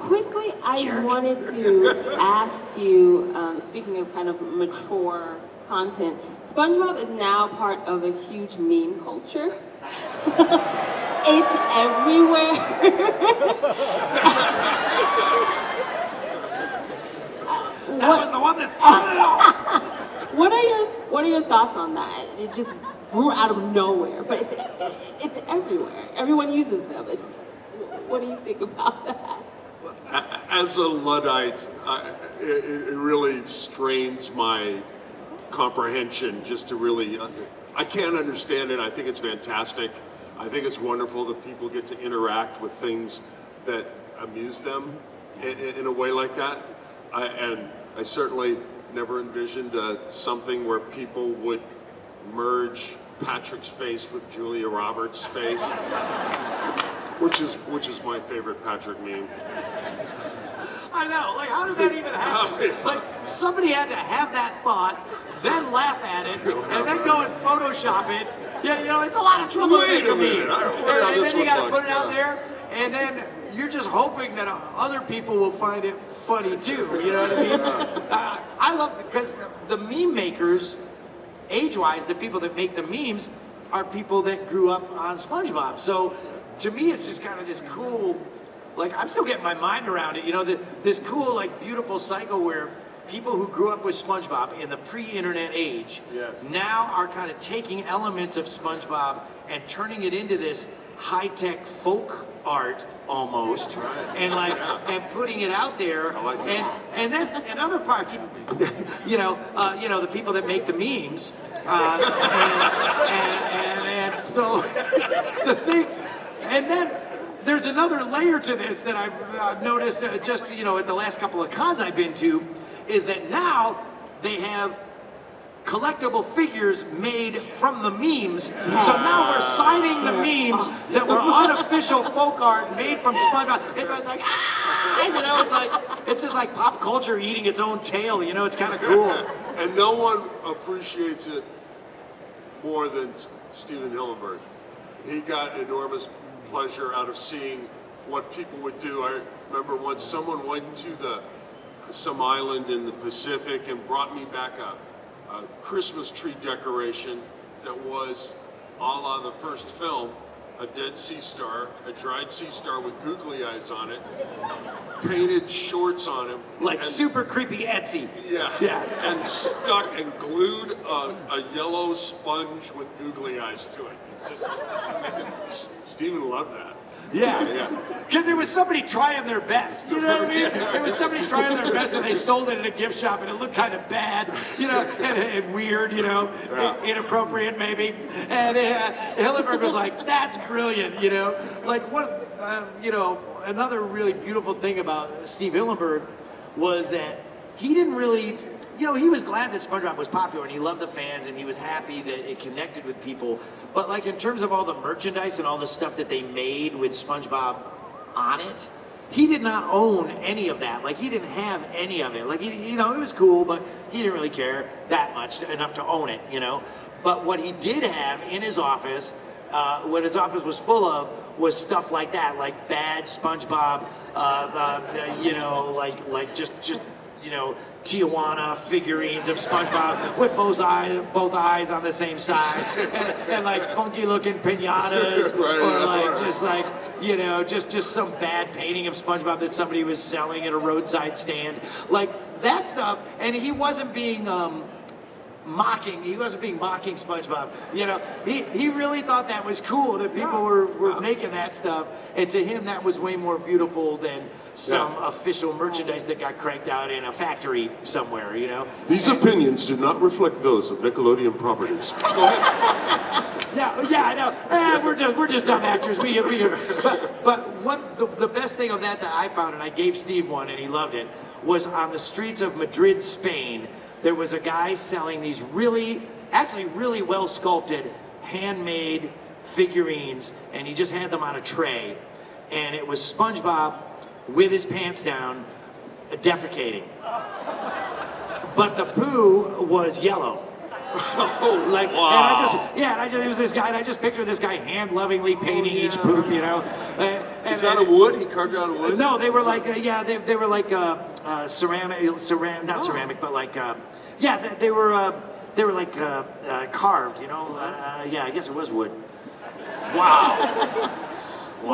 quickly, I wanted to ask you, speaking of kind of mature content, SpongeBob is now part of a huge meme culture. It's everywhere. That was the one that started it all. What are your thoughts on that? It just grew out of nowhere, but it's everywhere. Everyone uses them. What do you think about that? As a Luddite, it really strains my comprehension just to really, I can't understand it. I think it's fantastic. I think it's wonderful that people get to interact with things that amuse them in a way like that. And I certainly never envisioned something where people would merge Patrick's face with Julia Roberts' face, which is my favorite Patrick meme. I know, like how did that even happen? Like somebody had to have that thought, then laugh at it, and then go and Photoshop it. Yeah, you know, it's a lot of trouble to make a meme. And then you gotta put it out there, and then you're just hoping that other people will find it funny too, you know what I mean? I love, because the meme makers, age-wise, the people that make the memes are people that grew up on SpongeBob. So to me, it's just kind of this cool, like I'm still getting my mind around it, you know, this cool, like beautiful cycle where people who grew up with SpongeBob in the pre-internet age now are kind of taking elements of SpongeBob and turning it into this high-tech folk art almost, and like and putting it out there, and then another part, you know, the people that make the memes, and so the thing, and then there's another layer to this that I've noticed just, you know, at the last couple of cons I've been to, is that now they have collectible figures made from the memes. So now we're signing the memes that were unofficial folk art made from SpongeBob. It's like, you know, it's just like pop culture eating its own tail, you know, it's kind of cool. And no one appreciates it more than Steven Hillenburg. He got enormous pleasure out of seeing what people would do. I remember once someone went to some island in the Pacific and brought me back a Christmas tree decoration that was a la the first film, a dead sea star, a dried sea star with googly eyes on it, painted shorts on him. Like super creepy Etsy. Yeah. And stuck and glued a yellow sponge with googly eyes to it. It's just, Steven loved that. Yeah, because it was somebody trying their best, you know what I mean? It was somebody trying their best, and they sold it at a gift shop, and it looked kind of bad, you know, and weird, you know, inappropriate maybe. And Hillenburg was like, "That's brilliant," you know. Like what, you know, another really beautiful thing about Steve Hillenburg was that he didn't really. You know, he was glad that SpongeBob was popular and he loved the fans and he was happy that it connected with people. But like in terms of all the merchandise and all the stuff that they made with SpongeBob on it, he did not own any of that. Like he didn't have any of it. Like, you know, it was cool, but he didn't really care that much enough to own it, you know. But what he did have in his office, what his office was full of, was stuff like that, like bad SpongeBob, you know, like just you know, Tijuana figurines of SpongeBob with both eyes on the same side, and like funky looking piñatas, or like just like, you know, just some bad painting of SpongeBob that somebody was selling at a roadside stand, like that stuff. And he wasn't being mocking SpongeBob, you know. He really thought that was cool that people were making that stuff, and to him that was way more beautiful than some official merchandise that got cranked out in a factory somewhere, you know. These opinions do not reflect those of Nickelodeon Properties. Go ahead. Yeah, I know. We're just dumb actors. But the best thing of that I found, and I gave Steve one and he loved it, was on the streets of Madrid, Spain. There was a guy selling these really well sculpted, handmade figurines, and he just had them on a tray. And it was SpongeBob with his pants down, defecating. But the poo was yellow. Like, wow. it was this guy, and I just picture this guy hand-lovingly painting each poop, you know. Is that a wood? He carved out of wood? No, they were like, they were like ceramic, not ceramic, but like, they were like carved, you know. Yeah, I guess it was wood. Wow.